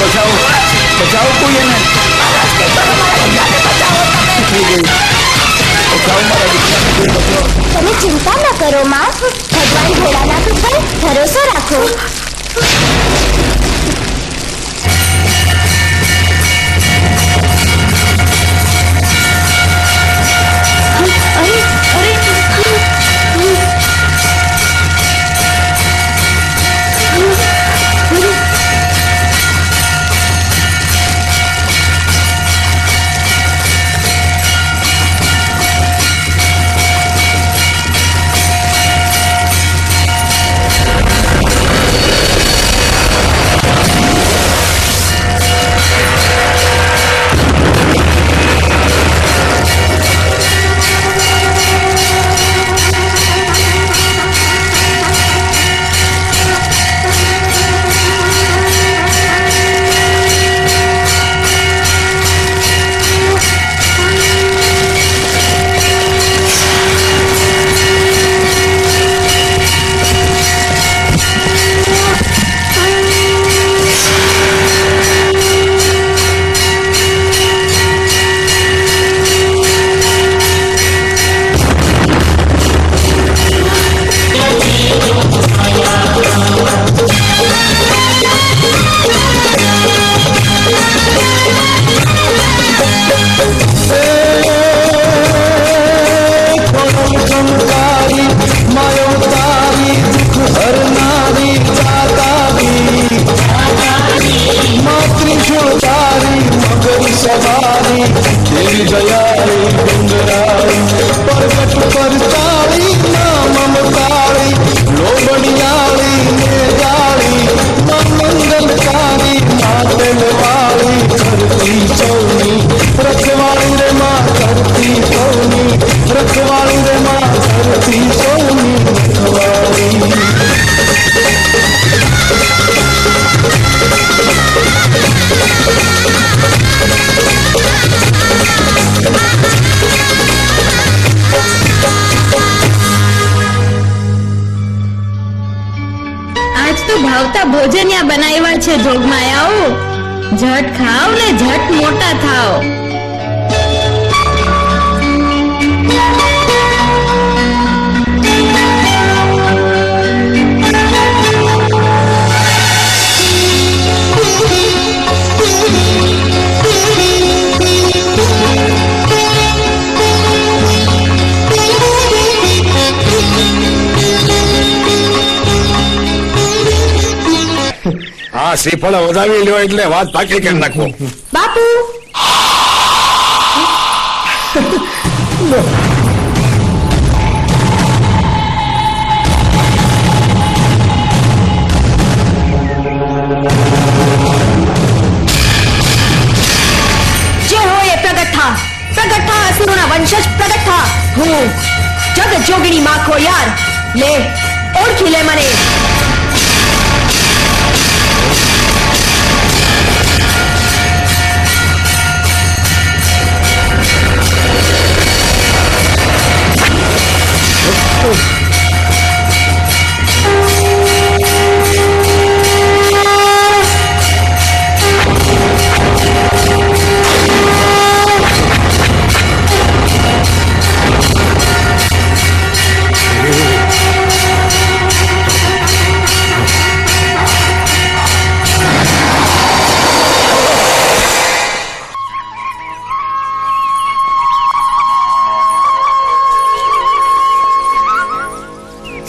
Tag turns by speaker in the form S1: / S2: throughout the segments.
S1: बचाओ बचाओ कोई है
S2: તમે ચિંતા ન કરો માં, ભગવાન ભોળાનાથ ઉપર ભરોસો રાખો.
S3: ભોજનિયા બનાવ્યા છે જોગમાયાઓ, ઝટ ખાઓ ને ઝટ મોટા થાઓ.
S1: આ શ્રીફળ વધાવી લ્યો એટલે વાત પાકી કરી નાખો.
S2: બાપુ
S3: જે હોય એ પ્રગટ થા, પ્રગટ થા, અસુરોના વંશજ પ્રગટ થા. હું જગ જોગીની માખો યાર, લે ઓળખી લે મને.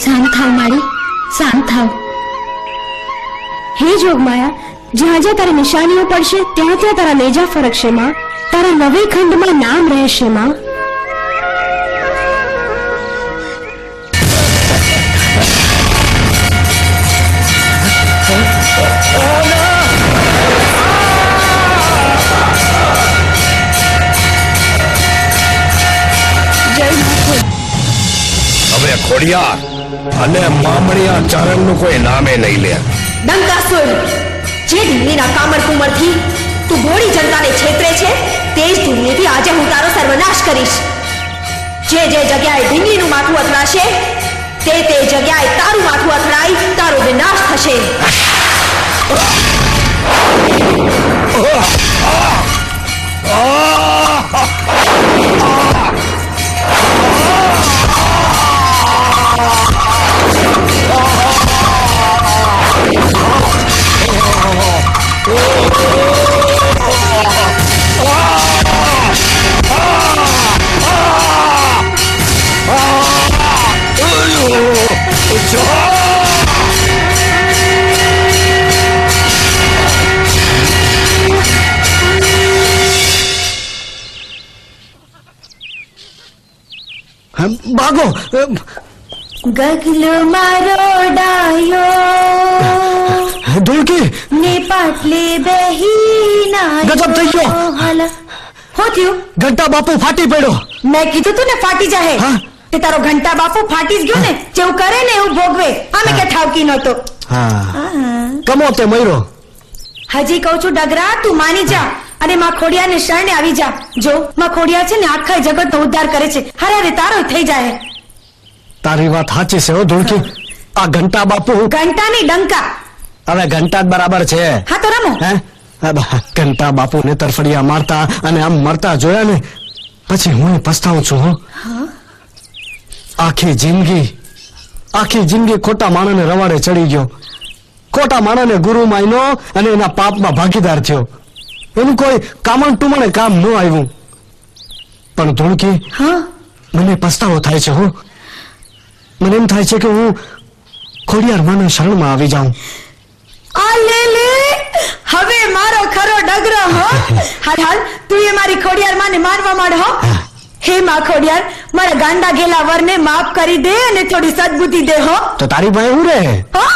S2: શાંત થાવ માળી, શાંત થાવ. હે જોગમાયા, જ્યાં જ્યાં તારી નિશાનીઓ પડશે ત્યાં ત્યાં તારા નેજા ફરકશે માં, તારા નવે ખંડમાં નામ રહેશે માં.
S1: હવે ખોડિયાર અને મામણિયા ચારણ નું કોઈ નામે નહીં લે.
S3: ડંકાસુર, જે ઢીંગલીના કામર કુમરથી તું ભોળી જનતાને છેતરે છે, તે જ ઢીંગલીથી આજે હું તારો સર્વનાશ કરીશ. જે જે જગ્યાએ ઢીંગલીનું માથું અથડાશે તે તે જગ્યાએ તારું માથું અથડાઈ તારો વિનાશ થશે.
S4: ભાગો.
S3: ગગલો મારો ડાયો
S4: ધૂળકી
S3: ને પાટલે બેહી ના
S4: ગજબ થઈ ગયો.
S3: હો થયું
S4: ઘંટા બાપુ ફાટી પડ્યો.
S3: મેં કીધું તું ને ફાટી જાહે.
S4: હા?
S3: તે તારો ઘંટા બાપુ ફાટી જ ગયો ને. જેવું કરે ને એવું ભોગવે. આમે કે ઠાવકી નહોતો.
S4: હા કમો તે મયરો.
S3: હજી કહું છું ડગરા તું માની જા અને માં ખોડિયાને શરણે આવી જા. જો માં ખોડિયા છે ને આખા જગતનો ઉદ્ધાર કરે છે. હરે તારો થઈ જાય.
S4: તારી વાત સાચી છે હો ધૂળકી. આ ઘંટા બાપુ
S3: ઘંટાની ડંકા.
S4: હવે ઘંટા જ બરાબર છે.
S3: હા તો રમો.
S4: હે ઘંટા બાપુ ને તરફડિયા મારતા અને આમ મરતા જોયા ને પછી હું પસ્તાવું છું. હો આખી જિંદગી ખોટા માણસને રવાડે ચડી ગયો. ખોટા માણસને ગુરુ માન્યો અને એના પાપમાં ભાગીદાર થયો. એનું કોઈ કામણ ટુમણે કામ ન આવ્યું. પણ ધૂળકી
S3: હા
S4: મને પસ્તાવો થાય છે. હો મને એમ થાય છે કે હું ખોડિયાર માના શરણમાં આવી જાઉં.
S3: આ લે લે હવે મારો ખરો ડગરો. હો હાલ હાલ તું એ મારી ખોડિયાર માને મારવા માંડ. હો હે માં ખોડિયાર મારા ગાંડા ગેલા વરને માફ કરી દે અને થોડી સદબુદ્ધિ દે. હો
S4: તો તારી પાસે હું રે.
S3: હો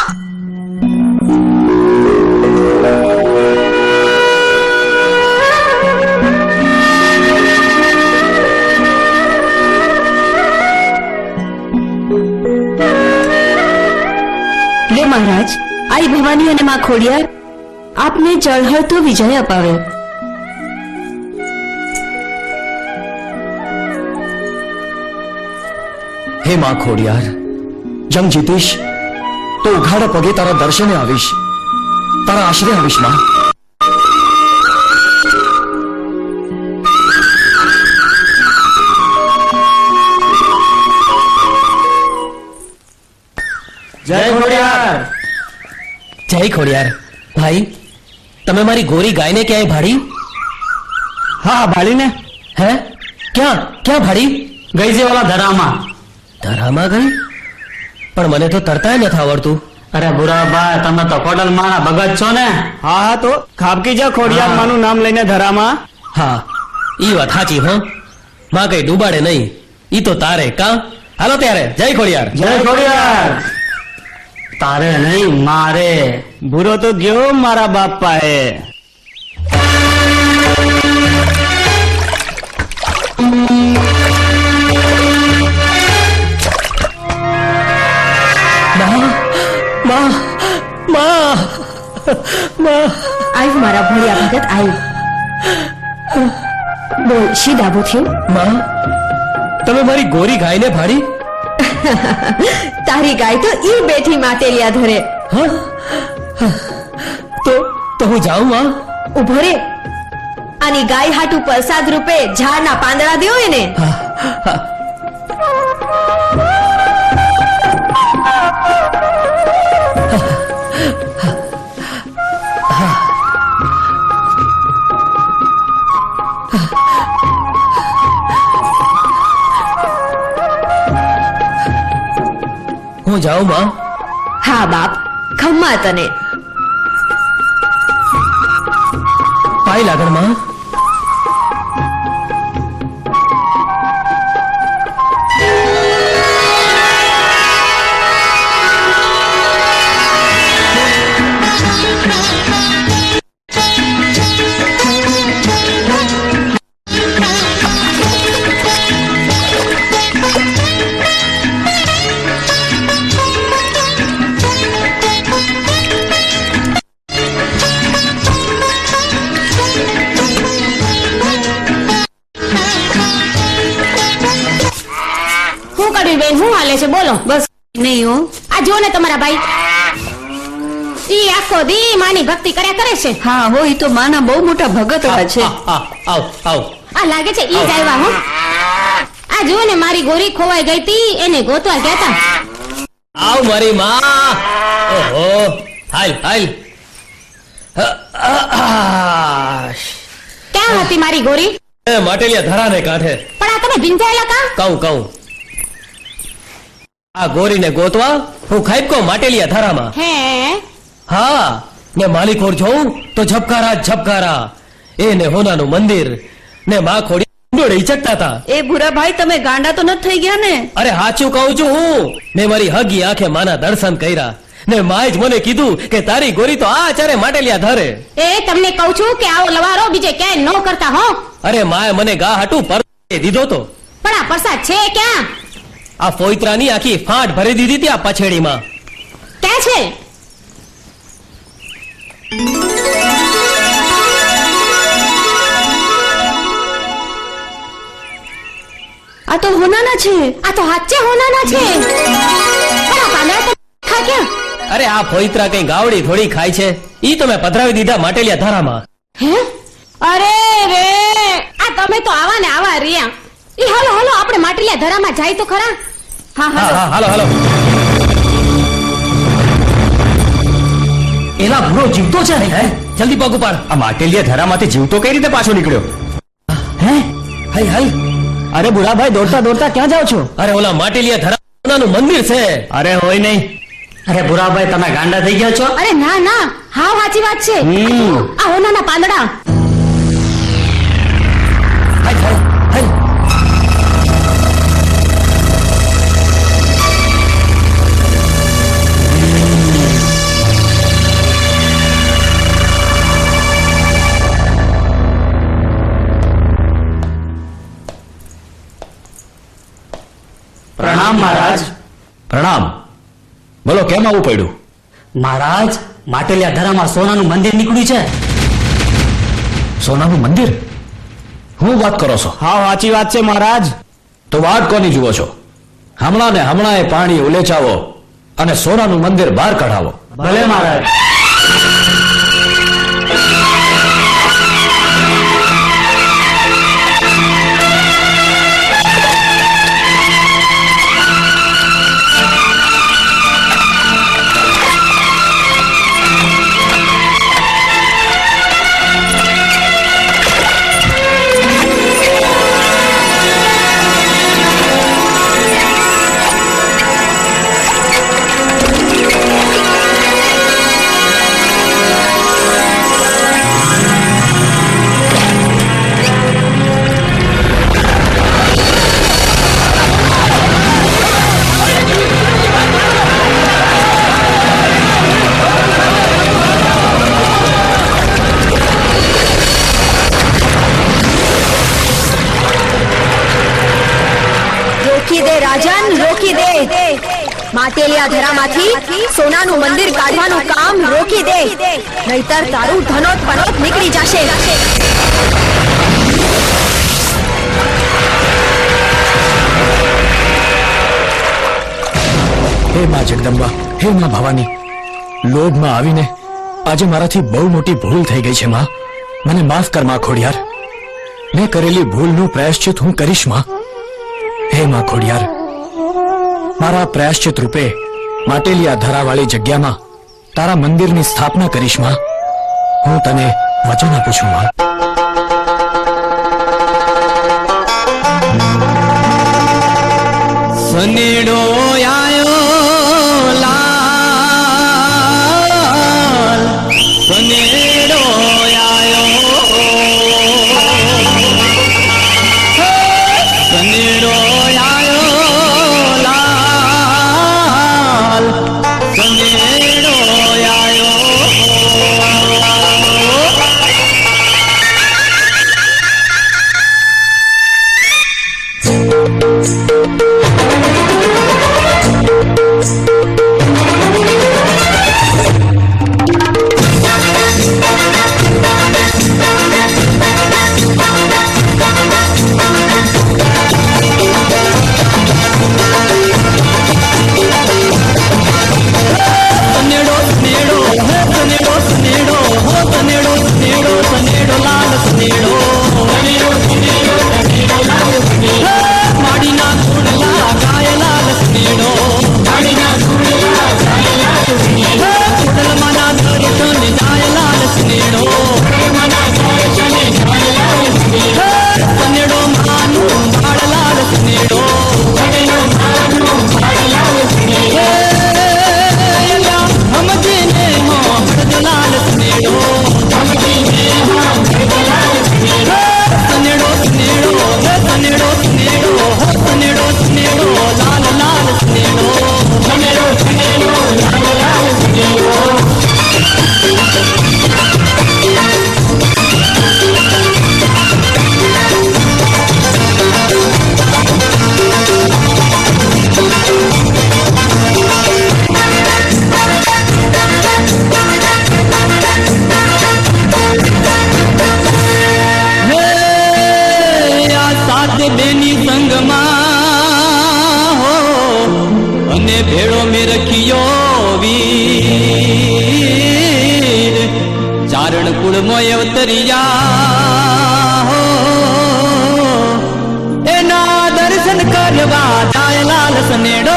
S3: લે મહારાજ આઈ ભવાની અને માં ખોડિયાર આપને ચળહળતો વિજય અપાવે.
S5: હે માં ખોડિયાર, જંગ જીતીશ તો ઉઘાડા પગે તારા દર્શને આવીશ, તારા આશરે આવીશ માં.
S4: જય ખોડિયાર.
S5: જય ખોડિયાર. ભાઈ તમે મારી ગોરી ગાયને ક્યાંય ભાડી?
S4: હા ભાળીને
S5: હે ક્યાં ક્યાં ભાડી?
S4: ગઈ છે ઓલા ધરામાં.
S5: ધરામાં ગઈ? પણ મને તો તરતાય નથી આવડતું.
S4: અરે બુરાભાઈ તમે તો કોડલ માના ભગત છો ને. હા હા તો ખાબકી જા ખોડિયાર માનું નામ લઈને ધરામાં.
S5: હા ઈ વાત સાચી. હો માં કઈ ડૂબાડે નહીં. ઈ તો તારે કા. હાલો ત્યારે જય ખોડિયાર.
S4: જય ખોડિયાર. તારે નહીં મારે. ભૂરો તો ગયો મારા બાપા એ.
S3: આવ્યું મારા ભોળિયા ભગત આવ્યું. બોલ શી દાબો થયું?
S5: માં તમે મારી ગોરી ગાયને ભાડી?
S3: તારી ગાય તો ઈ બેઠી માટેલિયા ધરે.
S5: હા તો હું જાઉં માં?
S3: ઉભો રે. આની ગાય હાટુ પ્રસાદ રૂપે ઝાડના પાંદડા દેવો એને.
S5: હું જાઉં માં?
S3: હા બાપ ખમ્મા તને.
S5: પાય લાગણ માં.
S2: કરવી બેન, શું હાલે છે બોલો?
S3: બસ નહીં હો.
S2: આ જો ને તમારા ભાઈ, ઈ આખો દી માની ભક્તિ કર્યા કરે છે.
S3: હા હો, ઈ તો માના બહુ મોટા ભગત હોય છે.
S5: આવ આવ.
S2: આ લાગે છે ઈ જ આવ્યા હો. આ જો ને મારી ગોરી ખોવાઈ ગઈ તી, એને ગોતવા ગયા તા.
S5: આવ મારી માં. ઓહો, હાલ હાલ.
S2: ક્યાં હતી મારી ગોરી?
S5: માટેલિયા ધરાને કાંઠે.
S2: પણ આ તમે ભીંજાયેલા કા?
S5: કહું આ ગોરીને ગોતવા હું ખાઈપકો માટેલિયા ધરામાં.
S2: હે
S5: હા, ને માલિકોર જોઉં તો ઝબકારા જ ઝબકારા. એને હોનાનું મંદિર ને માં ખોડી ડોળે ઈચકતા હતા.
S3: એ ભૂરાભાઈ, તમે ગાંડા તો નથી થઈ ગયા ને?
S5: અરે હાચું કહું છું હું. મેં મારી હગી આંખે માના દર્શન કર્યા ને માએ જ મને કીધું કે તારી ગોરી તો આ ચારે માટેલિયા ધરે.
S2: એ તમને કહું છું કે આવો લવારો બીજે ક્યાંય ન કરતા હો.
S5: અરે માએ મને ગા હાટું પર દીધો તો.
S2: પણ આ પ્રસાદ છે ક્યાં?
S5: આ ફોઈત્રાની આખી ફાંટ ભરી દીધી ત્યાં પછેડીમાં.
S2: ક્યાં છે?
S3: આ તો હોનાના છે.
S2: આ તો હાચે હોનાના છે. પણ આ પાંદડા તો ખા ક્યાં?
S5: અરે આ ફોઈત્રા કઈ ગાવડી થોડી ખાય છે. ઈ તો મેં પધરાવી દીધા માટેલિયા ધરામાં.
S2: હે? અરે રે, આ તમે તો આવા ને આવા રહ્યા. ઈ હાલો હાલો, આપણે માટલિયા ધરામાં જાય તો ખરા.
S3: હા
S5: હા
S3: હા.
S5: હા, હાલો હાલો. એલા ભૂરો જીવતો છે ને? જલ્દી પગ ઉપાડ.
S6: આ માટેલિયા ધરામાંથી જીવતો કઈ રીતે પાછો નીકળ્યો?
S5: હે હાય હાય.
S4: અરે બુરાભાઈ, દોડતા દોડતા ક્યાં જાઓ છો?
S5: અરે ઓલા માટેલિયા ધરાનું મંદિર છે.
S6: અરે હોય નહીં. અરે ભુરાભાઈ, તમે ગાંડા થઈ ગયા છો?
S2: અરે ના ના, હા સાચી વાત છે. આ હોનાના પાંદડા.
S5: હાય હાય હાય.
S6: પ્રણામ મહારાજ. પ્રણામ. બોલો, કેમ આવવું પડ્યું?
S4: મહારાજ, માટેલિયા ધરામાં સોનાનું મંદિર નીકળ્યું છે.
S6: સોનાનું મંદિર? હું વાત કરો છો?
S4: હા સાચી વાત છે મહારાજ.
S6: તો વાત કોની જુઓ છો? હમણાં ને હમણાં એ પાણી ઉલેચાવો અને સોનાનું મંદિર બહાર કઢાવો.
S4: ભલે મહારાજ.
S3: રોકી દે રાજન, રોકી દે. માટેલિયા ધરામાંથી સોનાનું મંદિર કાઢવાનું કામ રોકી દે, નહીતર તારું ધનોત પનોત નીકળી જશે.
S6: હે માં જગદંબા, હે માં ભવાની, લોભમાં આવીને આજે મારાથી બહુ મોટી ભૂલ થઈ ગઈ છે માં. મને માફ કર માં ખોડિયાર. મેં કરેલી ભૂલનું પ્રાયશ્ચિત હું કરીશ માં. હે માં ખોડિયાર, મારા પ્રાયશ્ચિત રૂપે માટેલિયા ધરાવાળી જગ્યામાં તારા મંદિરની સ્થાપના કરીશ માં. હું તને વચન આપું છું માં.
S5: સનેડો આયો લાલ, સનેડો આયો, સનેડો આયો લાલ, સનેડો આયો.
S7: કુળમોય અવતરિયા હો એના દર્શન કરવા જાય લાલ સનેડો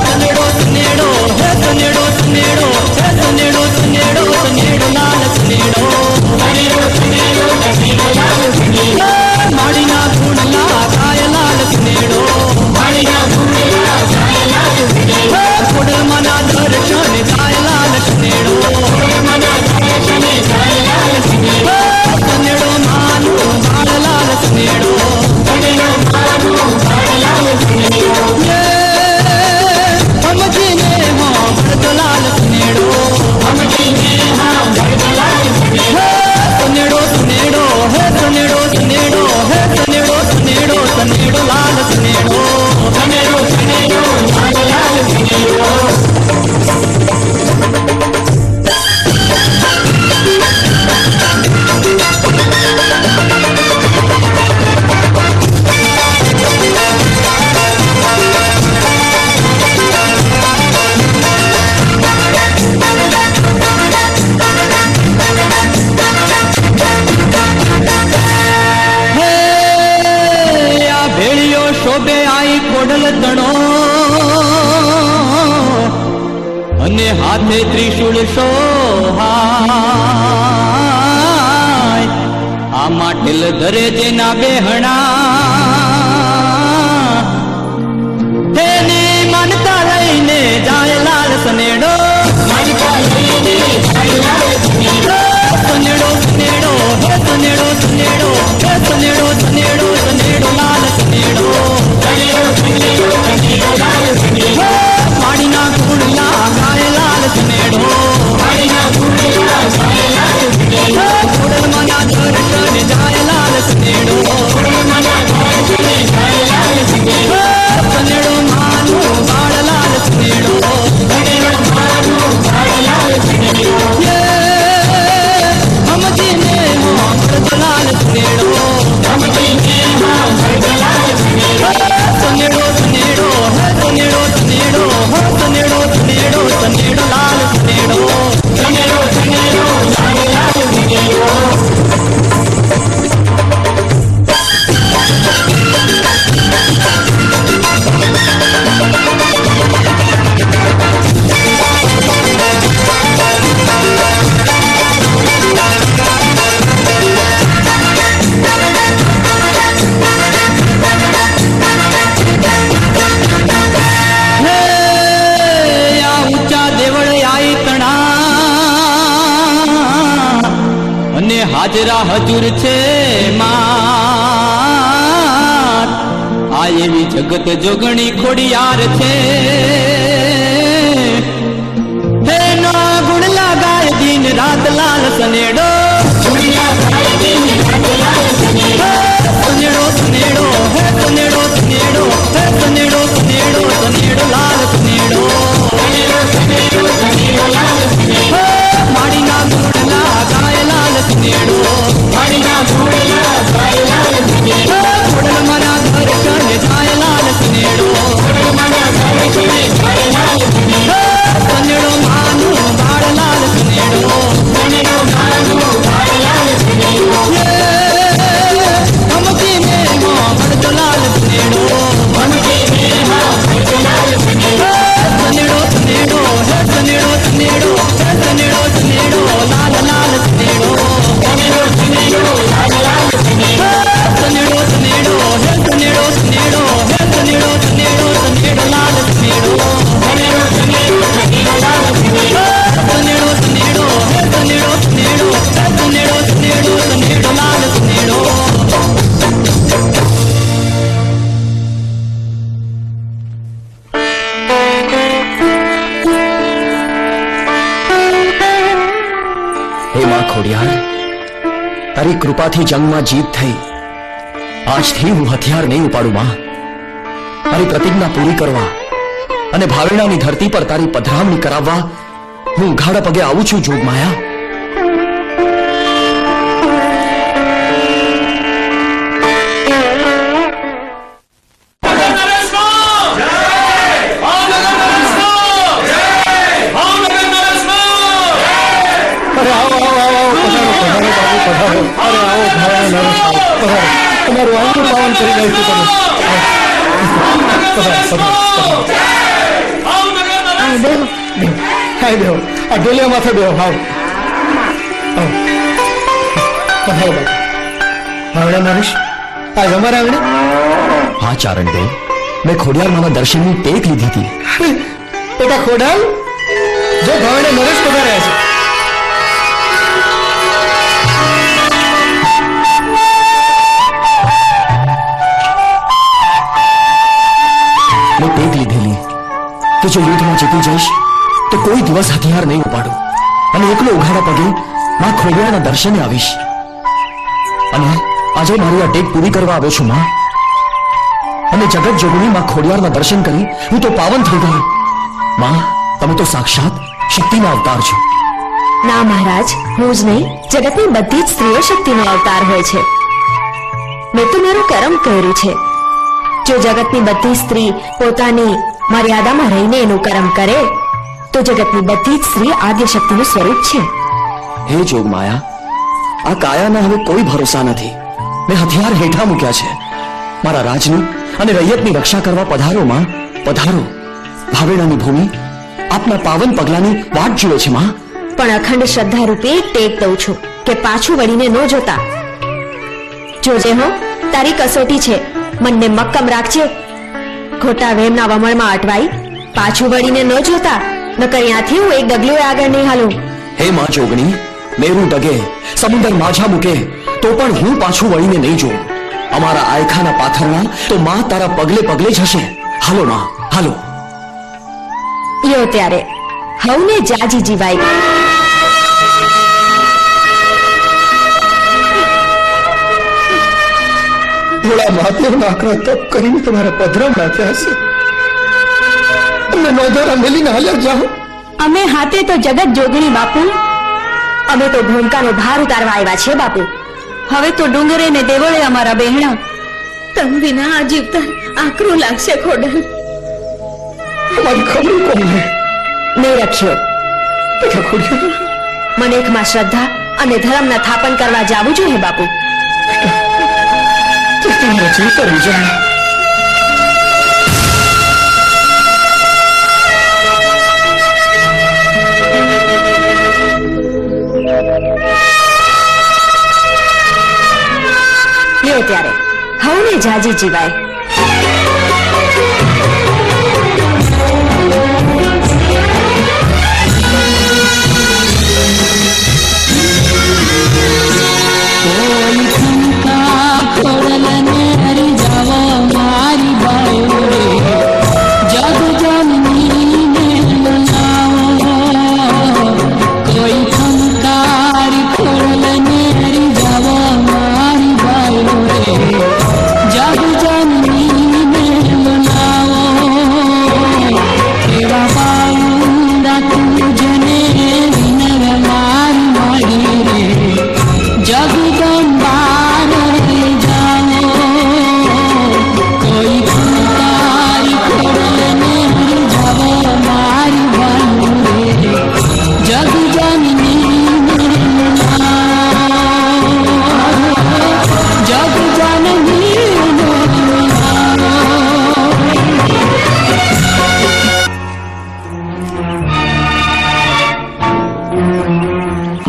S7: સનેડો સનેડો હે સનેડો સનેડો હે સનેડો સનેડો સનેડો લાલ સનેડો માડીના ગુણલા ગાય લાલ સનેડો કુડલમાના દર્શન જાય લાલ સનેડો સનેડો માનું બાળ લાલ સનેડો સમજીને ભરતો લાલ સનેડો સનેડો સનેડો હે સનેડો સનેડો હે સનેડો સનેડો સનેડો લાલ સનેડો શોભે આઈ ખોડલ તણો અને હાથે ત્રિશુળ સોહાય આ માટેલ ધરે જેના બેહણા તેની માનતા લઈને જાય લાલ સનેડો સનેડો સનેડો હે સનેડો સનેડો હે સનેડો સનેડો સનેડો લાલ સનેડો માડીના ગુણલા ગાય લાલ સનેડો કુડલમાના દર્શન જાય લાલ સનેડો સનેડો માનું બાળ લાલ સનેડો સમજીને ભરતો લાલ સનેડો સનેડો સનેડો હે સનેડો સનેડો હો સનેડો સનેડો સનેડો લાલ સનેડો હાજરા હજુર છે માત આ એવી જગત જોગણી ખોડિયાર છે એનો ગુણ લાગાય દિન રાત લાલ સનેડો સનેડો સનેડો હે સનેડો સનેડો હે સનેડો સનેડો સનેડો લાલ સનેડો માડીના ગુણલા ગાય લાલ સનેડો કુડલમાના દર્શન જાય લાલ સનેડો સનેડો માનું બાળ લાલ સનેડો સમજીને ભરતો લાલ સનેડો સનેડો સનેડો હે સનેડો સનેડો હે સનેડો સનેડો લાલ લાલ સનેડો સનેડો સનેડો હે સનેડો સનેડો હે સનેડો સનેડો સનેડો લાલ સનેડો સનેડો સનેડો હે સનેડો સનેડો હે સનેડો સનેડો લાલ સનેડો
S6: હે માં ખોડિયાર, તારી કૃપાથી જંગમાં જીત થઈ. આજથી હું હથિયાર નહીં ઉપાડું માં. તારી પ્રતિજ્ઞા પૂરી કરવા અને ભાવેણાની ધરતી પર તારી પધરામણી કરાવવા હું ઘાડા પગે આવું છું જોગમાયા.
S8: ભાવનગર નરેશ
S4: આંગણું પાવન કરી નાખ્યું તમે. હા બેહો, આ ડોલિયા માથે બેહો. હાવ આવડે નરેશ, આજ અમારા આંગણે.
S6: હા ચારણદેવ, મેં ખોડિયારમાંના દર્શનની ટેક લીધી હતી.
S4: બેટા ખોડાલ, જો ભાવડે નરેશ પધાર્યા છે.
S6: મેં ટેક લીધેલી કે જો યુદ્ધમાં જીતી જઈશ તો કોઈ દિવસ હથિયાર નહીં ઉપાડું અને એકલો ઉઘાડા પગે માં ખોડિયારના દર્શને આવીશ. અને આજે મારી આ ટેક પૂરી કરવા આવ્યો છું માં. અને જગત જોગણી માં ખોડિયારના દર્શન કરી હું તો પાવન થઈ ગયો. માં, તમે તો સાક્ષાત શક્તિના અવતાર છો.
S2: ના મહારાજ, હું જ નહીં, જગતની બધી જ સ્ત્રીઓ શક્તિનો અવતાર હોય છે. મેં તો મારું કર્મ કર્યું છે. જો જગતની બધી સ્ત્રી પોતાની મર્યાદામાં રહીને એનું કર્મ કરે તો જગતની બધી જ સ્ત્રી આદ્ય શક્તિનું સ્વરૂપ છે.
S6: હે જોગમાયા, આ કાયાના હવે કોઈ ભરોસા નથી. મેં હથિયાર હેઠા મૂક્યા છે. મારા રાજની અને રૈયતની રક્ષા કરવા પધારો માં, પધારો. ભાવેણાની ભૂમિ આપના પાવન પગલાની વાટ જુએ છે માં.
S2: પણ અખંડ શ્રદ્ધા રૂપે એક ટેક દઉં છું કે પાછું વળીને ન જોતા. જોજે હો, તારી કસોટી છે, મનને મક્કમ રાખજે. ખોટા વહેમના વમળમાં અટવાઈ પાછું વળીને ન જોતા, નકર ત્યાંથી હું એક ડગલું આગળ નહીં હાલું.
S6: હે માં જોગણી, મેરું ડગે, સમુદ્ર માઝા મૂકે તો પણ હું પાછું વળીને નહીં જોઉં. અમારા આયખાના પાથરણા તો માં તારા પગલે પગલે જ હશે. હાલો માં, હાલો.
S2: યો ત્યારે હવને જાજી જીવાય.
S4: થોડા મહાદેવના આકરા તપ કરીને તમારા પધરામ નાખ્યા હશે. અમને નોંધોરા મેલીને હાલ્યા જાઓ.
S2: અમે હાથે તો જગત જોગણી બાપુ. અમે તો ભૂમકાનો ભાર ઉતારવા આવ્યા છે બાપુ. હવે તો ડુંગરે ને દેવળે અમારા બહેણા. તમ વિના આ જીવતા આકરું લાગશે ખોડલ.
S4: તમારી ખબર કોને
S2: નહીં રખ્યો.
S4: બેટા ખોડિયાર,
S2: મનેકમાં શ્રદ્ધા અને ધર્મના થાપન કરવા જાવું જોઈએ બાપુ.
S4: તમારા ચિંતા વિચાર.
S2: લ્યો ત્યારે હવને જાજી જીવાય.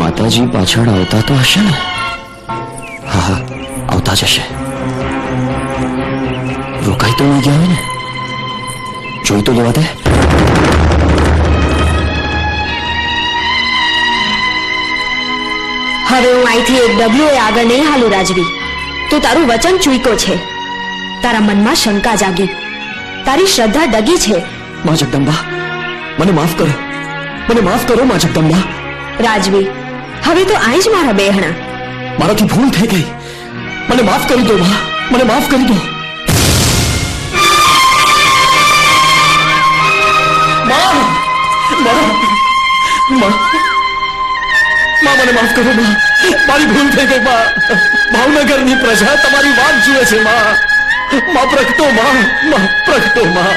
S6: માતાજી પાછળ આવતા તો હશે ને? હા હા, આવતા જ હશે. રોકાઈ તો નહીં ગયા હોય ને? જોઈ તો લેવા દે.
S2: હવે હું અહીંથી એક ડગલું આગળ નહીં હાલું રાજવી. તું તારું વચન ચૂક્યો છે. તારા મનમાં શંકા જાગી, તારી શ્રદ્ધા ડગી છે.
S6: માં જગદંબા, મને માફ કરો, મને માફ કરો માં જગદંબા.
S2: રાજવી, હવે તો આઈ જ મારા બેહણા.
S6: મારાથી ભૂલ થઈ ગઈ, મને માફ કરી દો માં, મને માફ કરી દો. માં, મને માફ કરો માં, મારી ભૂલ થઈ ગઈ માં. ભાવનગરની પ્રજા તમારી વાત જુએ છે માં. પ્રગટો માં, પ્રગટો માં.